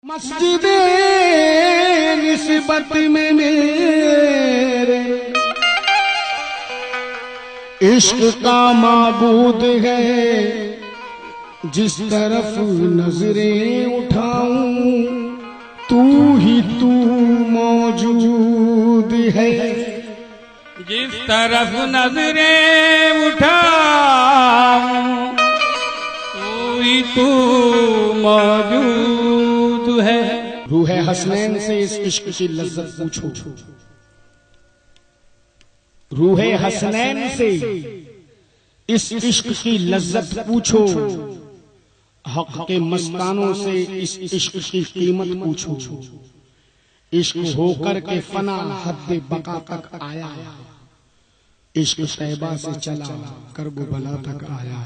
मस्जिदे निस्बत में मेरे इश्क का माबूद है, जिस तरफ नजरें उठाऊं तू ही तू मौजूद है। जिस तरफ नजरें उठाऊं तू ही तू मौजूद है। रूह हसनैन से इस इश्क की लज्जत पूछो, रूह हसनैन से इस इश्क की लज्जत पूछो, हक के मस्तानों से इस इश्क की कीमत पूछो। इश्क होकर के फना हद बका तक आया, इश्क तैबा से चला करब बला तक आया।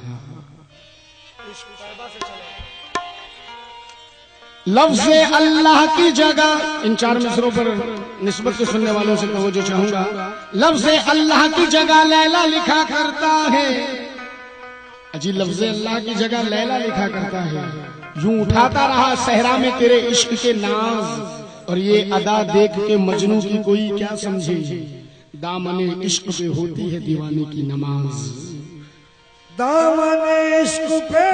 लफ्ज़ अल्लाह की जगह, इन चार मिसरों पर निस्बत से सुनने वालों से तवज्जो चाहूंगा। लफ्ज़ अल्लाह की जगह लैला लिखा करता है, अजी लफ्ज़ अल्लाह की जगह लैला लिखा करता है। यूं उठाता रहा सहरा में तेरे इश्क के नाज, और ये अदा देख के मजनू की कोई क्या समझे, दामने इश्क पे होती है दीवाने की नमाज। दामने इश्क पे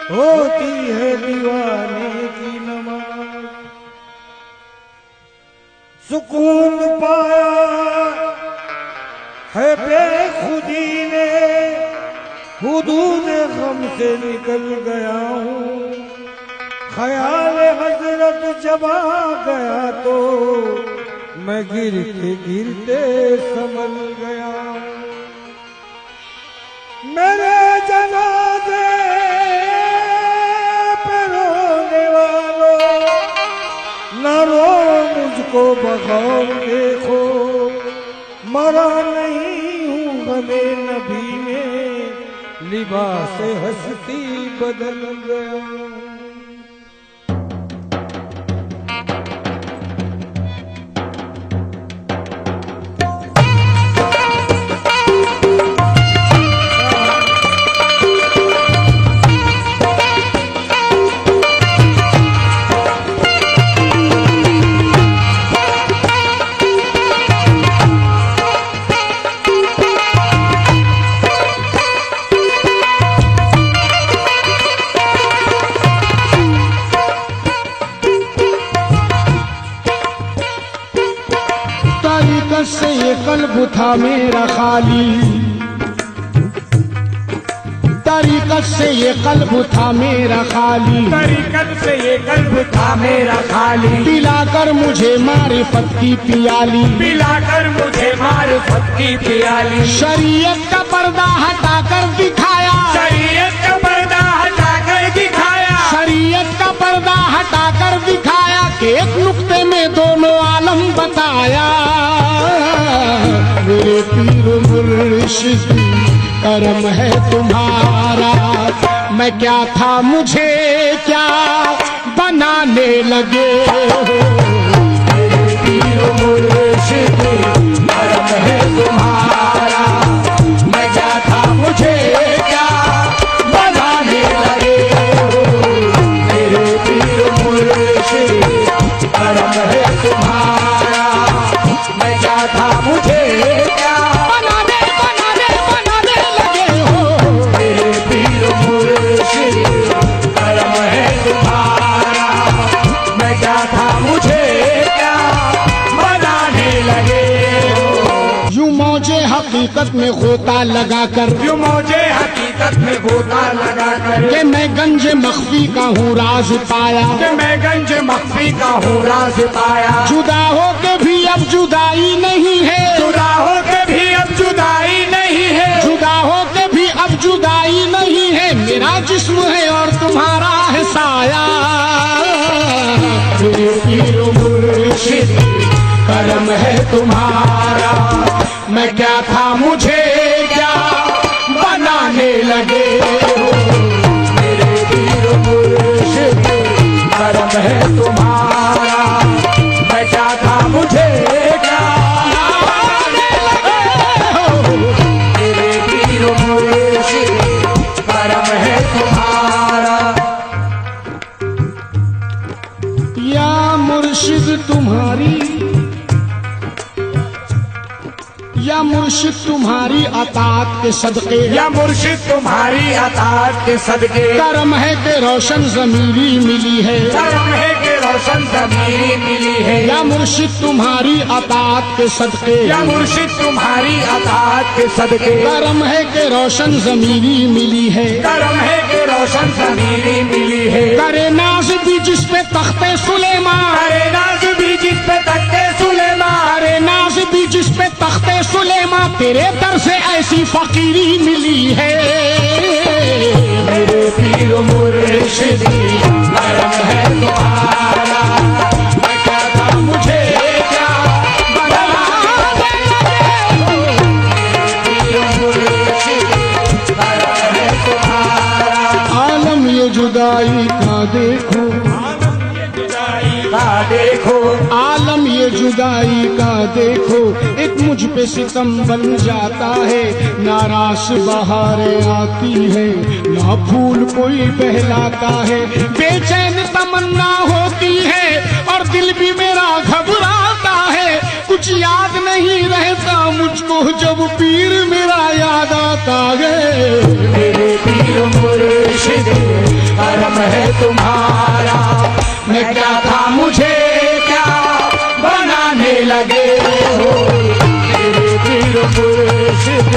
होती है दीवाने की नमाज। सुकून पाया है बेखुदी ने, हुदूद गम से निकल गया हूँ। ख्याल हजरत जब आ गया तो मैं गिरते गिरते संभल गया हूँ। मेरे जनाजे पे रोने वालों, न रो मुझको बगौर देखो। मरा नहीं हूँ गमे नबी में, लिबास हस्ती बदल गया। से ये कल्ब था मेरा खाली, तरीकत से ये कल्ब था मेरा खाली, तरीकत से ये कल्ब था मेरा खाली। पिलाकर मुझे मारिफत की पियाली, पिलाकर मुझे मारिफत की पियाली। शरीयत का पर्दा हटाकर दिखाया, शरीयत का पर्दा हटाकर दिखाया, शरीयत का पर्दा हटाकर दिखाया कि एक नुक्ते में दोनों आलम बताया। मेरे पीर मुर्शिद करम है तुम्हारा, मैं क्या था मुझे क्या बनाने लगे हो। मेरे पीर मुर्शिद करम है तुम्हारा, मैं क्या था मुझे क्या बनाने लगे हो। मेरे पीर मुर्शिद करम है तुम्हारा, मैं क्या था मुझे क्या बनाने लगे हो। मेरे पीर मुर्शिद करम है तुम्हारा, मैं क्या था मुझे क्या बनाने लगे हो। यूं मौजे हकीकत में गोता लगाकर, यूं मौजे हकीकत में गोता लगाकर, कि मैं गंज मख्फी का हूँ राज पाया, कि मैं गंज मख्फी का हूँ राज पाया। जुदा हो के भी अब जुदाई नहीं है, जुदा हो के भी अब जुदाई नहीं है, जुदा हो के भी अब जुदाई नहीं है। मेरा जिस्म है और तुम्हारा है साया। मेरे पीर मुर्शिद करम है तुम्हारा, मैं क्या था मुझे क्या बनाने लगे हो। मेरे पीर मुर्शिद करम है तुम्हारा, मैं क्या था मुझे क्या बनाने लगे हो। मेरे पीर मुर्शिद करम है तुम्हारा, मुर्शिद तुम्हारी अतात के सदके, या मुर्शिद तुम्हारी अतात के सदके, करम है कि रोशन ज़मीरी मिली है, करम है कि रोशन ज़मीरी मिली है। या मुर्शिद तुम्हारी अतात के सदके, या मुर्शिद तुम्हारी अतात के सदके, करम है कि रोशन ज़मीरी मिली है, करम है कि रोशन ज़मीरी मिली है। करे नाज भी जिस पे तख्ते सुलेमान, करे नाज भी जिस पे तख्ते सुलेमान, करे नाज भी जिस पे तख्ते सुलेमान, तेरे दर से ऐसी फकीरी मिली है। मेरे पीर मुर्शिदी करम है तुम्हारा, मैं क्या था मुझे क्या बनाने लगे हो। मेरे पीर मुर्शिदी करम है तुम्हारा, आलम ये जुदाई का देखो, देखो आलम ये जुदाई का देखो, एक मुझ पे सितम बन जाता है, नारास बहारें आती है, ना फूल कोई बहलाता है, बेचैन तमन्ना होती है और दिल भी मेरा घबराता है, कुछ याद नहीं रहता मुझको जब पीर मेरा याद आता है। मेरे पीर मुर्शिद करम है तुम्हारा, मैं क्या था मुझे क्या बनाने लगे हो। मेरे पीर मुर्शिद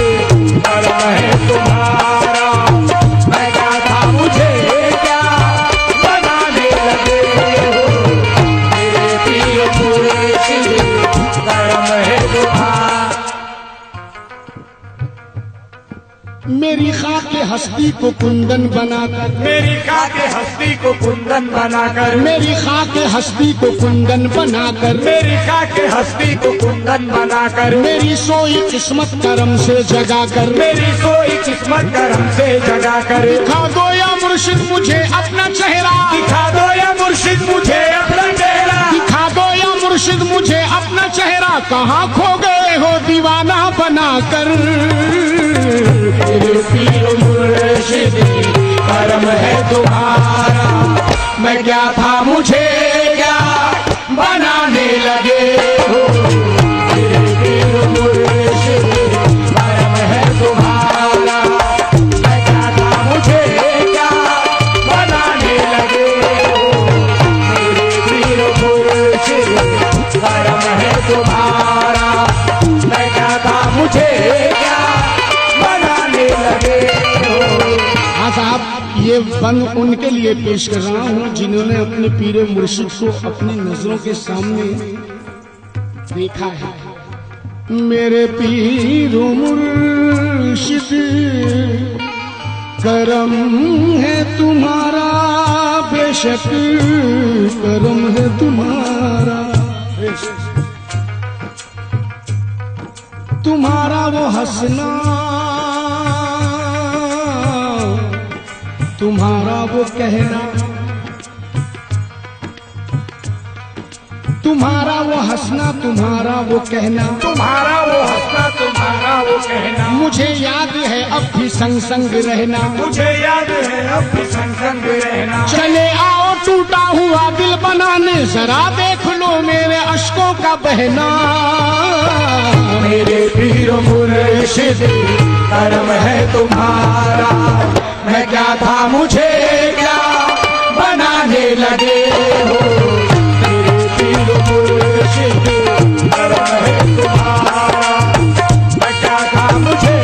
करम है तुम्हारा, मैं क्या था मुझे क्या बनाने लगे हो। मेरे पीर मुर्शिद करम है तुम्हारा, मेरी खाके हस्ती को कुंदन बनाकर, मेरी खाके हस्ती को कुंदन बनाकर, मेरी खाके हस्ती को कुंदन बनाकर, मेरी खाके हस्ती को कुंदन बनाकर, मेरी सोई किस्मत करम से जगा कर, मेरी सोई किस्मत करम से जगा कर, दिखा दो या मुर्शिद मुझे अपना चेहरा, दिखा दो या मुर्शिद मुझे अपना चेहरा, दिखा दो या मुर्शिद मुझे अपना चेहरा, कहाँ खो गए हो दीवाना बनाकर। मेरे पीर मुर्शिद करम है तुम्हारा, मैं क्या था मुझे क्या बनाने लगे हो। मेरे पीर मुर्शिद करम है तुम्हारा, मैं क्या था मुझे क्या बनाने लगे हो। मेरे पीर मुर्शिद करम है तुम्हारा, मैं क्या था मुझे क्या बनाने लगे हो। हाँ साहब, ये बंद उनके लिए पेश कर रहा हूँ जिन्होंने अपने पीर मुर्शिद को अपनी नजरों के सामने देखा है। मेरे पीर मुर्शिद करम है तुम्हारा, बेशक करम है तुम्हारा, तुम्हारा वो हंसना, तुम्हारा वो कहना, तुम्हारा वो हंसना, तुम्हारा वो कहना, तुम्हारा वो हंसना, तुम्हारा वो कहना, मुझे याद है अब भी संग संग रहना, मुझे याद है अब भी संग संग रहना। चले आओ टूटा हुआ दिल बनाने, जरा देख लो मेरे अश्कों का बहना। मेरे पीर मुर्शिद करम है तुम्हारा, मैं क्या था मुझे क्या बनाने लगे हो। मेरे पीर मुर्शिद करम है तुम्हारा, मैं क्या था मुझे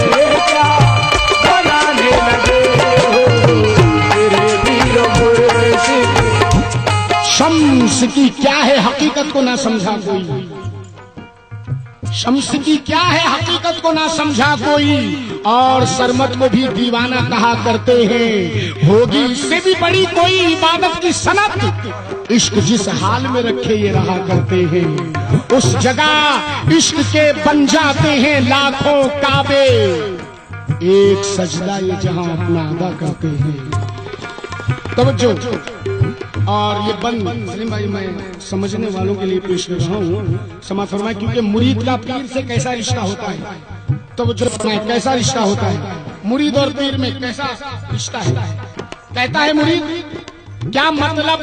क्या बनाने लगे हो। मेरे पीर मुर्शिद। शम्स की क्या है हकीकत को ना समझा कोई, शम्स की क्या है हकीकत को ना समझा कोई, और सरमत को भी दीवाना कहा करते हैं। होगी इससे भी बड़ी कोई इबादत की सनत, इश्क जिस हाल में रखे ये रहा करते हैं, उस जगह इश्क के बन जाते हैं लाखों काबे, एक सजदा ये जहां अपना अदा करते हैं। तवज्जो। और ये बंद सलीम भाई मैं समझने वालों के लिए पेश कर रहा हूँ, समाज फरमाए, क्योंकि मुरीद का पीर से कैसा रिश्ता होता है, तो जो कैसा रिश्ता होता है मुरीद और पीर में, कैसा रिश्ता है। कहता है मुरीद, क्या मतलब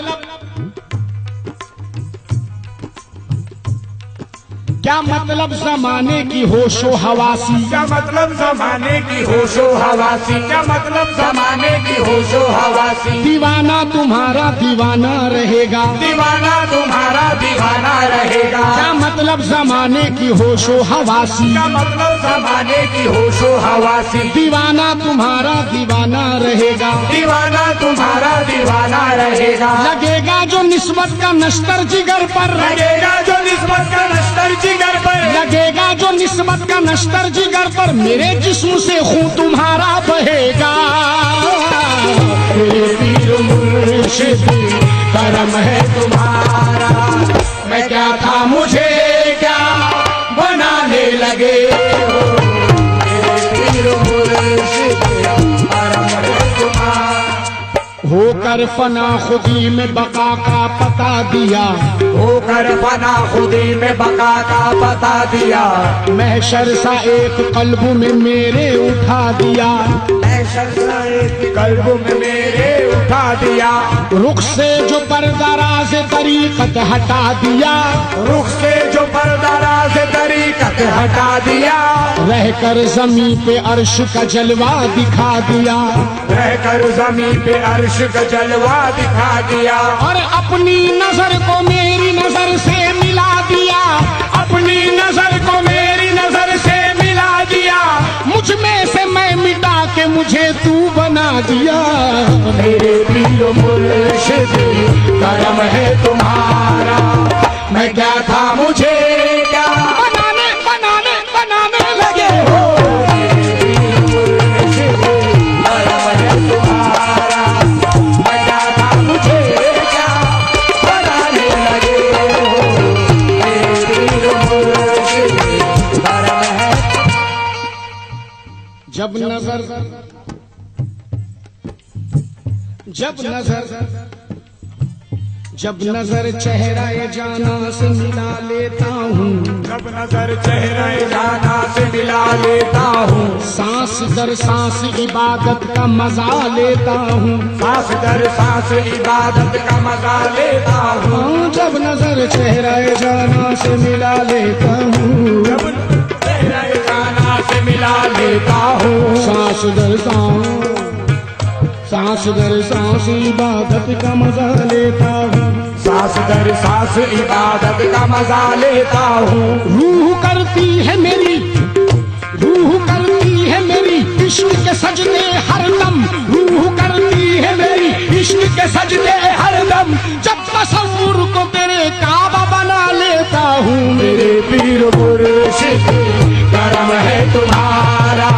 क्या मतलब जमाने की होशो हवासी, क्या मतलब जमाने की होशो हवासी, क्या मतलब जमाने की होशो हवासी। दीवाना तुम्हारा दीवाना रहेगा, दीवाना तुम्हारा दीवाना रहेगा। क्या मतलब जमाने की होशो हवासी, क्या मतलब जमाने की होशो हवासी। दीवाना तुम्हारा दीवाना रहेगा, दीवाना तुम्हारा दीवाना रहेगा। लगेगा जो निस्बत का नश्तर जिगर पर, लगेगा जो निस्बत का नश्तर जिगर पर, लगेगा जो निस्बत का नश्तर जिगर पर, मेरे जिस्म से खून तुम्हारा बहेगा। मेरे पीर मुर्शिद करम है तुम्हारा। मैं क्या था मुझे क्या बनाने लगे हो। मेरे पीर मुर्शिद करम है तुम्हारा। होकर फना खुदी में बका का पता दिया, होकर फना खुदी में बका का बता दिया। महशर सा एक कल्ब में मेरे उठा दिया, कल्ब में मेरे उठा दिया। रुख से जो पर्दाराज तरीकत हटा दिया, रुख से जो पर्दाराज तरीकत हटा दिया। रहकर जमी पे अर्श का जलवा दिखा दिया, रहकर जमी पे अर्श का जलवा दिखा दिया। और अपनी नजर को मेरी नजर से मिला दिया, अपनी नजर को मेरी नजर से मिला दिया। मुझ में से मैं मिटा के मुझे तू बना दिया। मेरे पीर मुर्शिद करम है तुम्हारा। मैं क्या था मुझे क्या बनाने बनाने बनाने लगे हो। मेरे पीर मुर्शिद करम है तुम्हारा। मैं क्या था मुझे क्या बनाने लगे हो। मेरे पीर मुर्शिद करम है। जब नजर चेहरा जाना से मिला लेता हूँ, जब नजर चेहरे जाना से मिला लेता हूँ। सांस दर सांस इबादत का मजा लेता हूँ, सांस दर सांस इबादत का मजा लेता हूँ। हाँ, जब नजर चेहरा जाना से मिला लेता हूँ, जब चेहरे जाना से मिला लेता हूँ। सांस दर सांस इबादत का मजा लेता हूँ, सांस दर सांस इबादत का मजा लेता हूँ। रूह करती है मेरी इश्क के सजदे हरदम, रूह करती है मेरी इश्क के सजदे हरदम। जब तसव्वुर को तेरे काबा बना लेता हूँ, मेरे पीर मुर्शिद करम है तुम्हारा।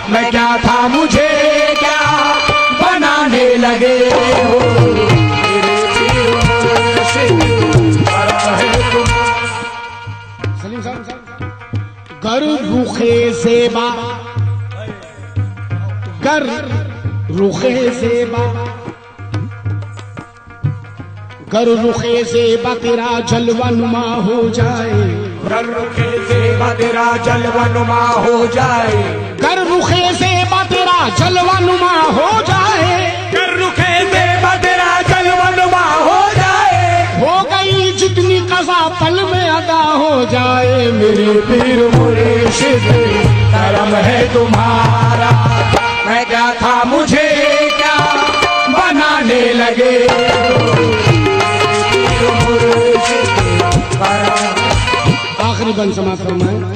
मैं क्या था मुझे क्या बनाने लगे हो। मेरे पीर मुर्शिद करम है तुम्हारा। सलीम साहब, गर रुखे ज़ेबा, गर रुखे ज़ेबा, गर रुखे ज़ेबा तेरा जलवा नुमा हो जाए, गर रुखे ज़ेबा तेरा जलवा नुमा हो जाए। गर रुखे ज़ेबा तेरा जलवा नुमा हो जाए, गर रुखे ज़ेबा तेरा जलवा नुमा हो जाए। हो गई जितनी कज़ा पल में अदा हो जाए। मेरे पीर मुर्शिद करम है तुम्हारा। मैं क्या था मुझे क्या बनाने लगे हो। मेरे पीर मुर्शिद करम। आखिरी बंद समाप्त फरमाए।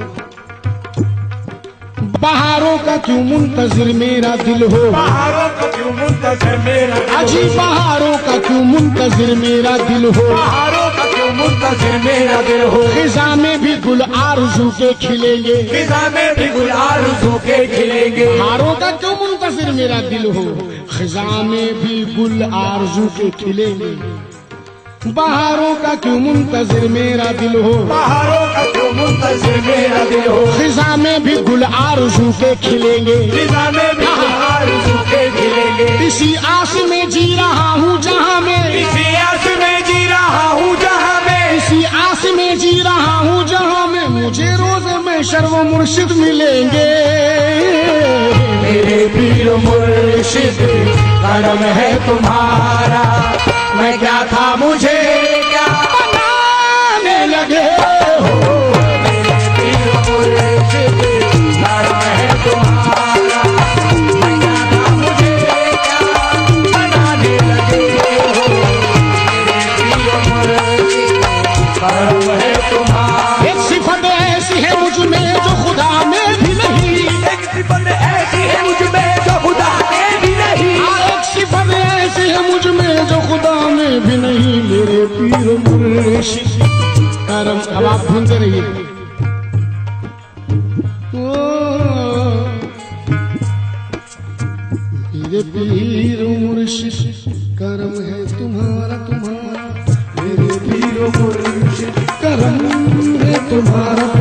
बहारों का क्यों मुंतजिर मेरा दिल हो, बहारों का क्यों मुंतजिर मेरा दिल हो। अजी बहारों का क्यों मुंतजिर मेरा दिल हो, बहारों का क्यों मुंतजिर मेरा दिल हो। खिजा में भी गुल आरज़ू के खिलेंगे, खिजा में भी गुल आरज़ू के खिलेंगे। बहारों का क्यों मुंतजिर मेरा दिल हो, खिजा में भी गुल आरज़ू के खिलेंगे। बहारों का क्यों मुंतजिर मेरा दिल हो, बहारों का क्यों मुंतजिर मेरा दिल हो। खिजा में भी गुल आरज़ू के खिलेंगे, खिजा में भी गुल आरज़ू के खिलेंगे। इसी आस में जी रहा हूँ जहाँ में, इसी आस में जी रहा हूँ जहाँ में, इसी आस में जी रहा हूँ जहाँ में मुझे रोज़ में शर्व मुर्शिद मिलेंगे। मेरे पीर मुर्शिद करम है तुम्हारा। मैं क्या था मुझे क्या बनाने लगे हो। भी नहीं मेरे पीर मुर्शिद करम। अब आप ढूंढते रहिए। मेरे पीर मुर्शिद करम है तुम्हारा तुम्हारा, मेरे पीर मुर्शिद करम है तुम्हारा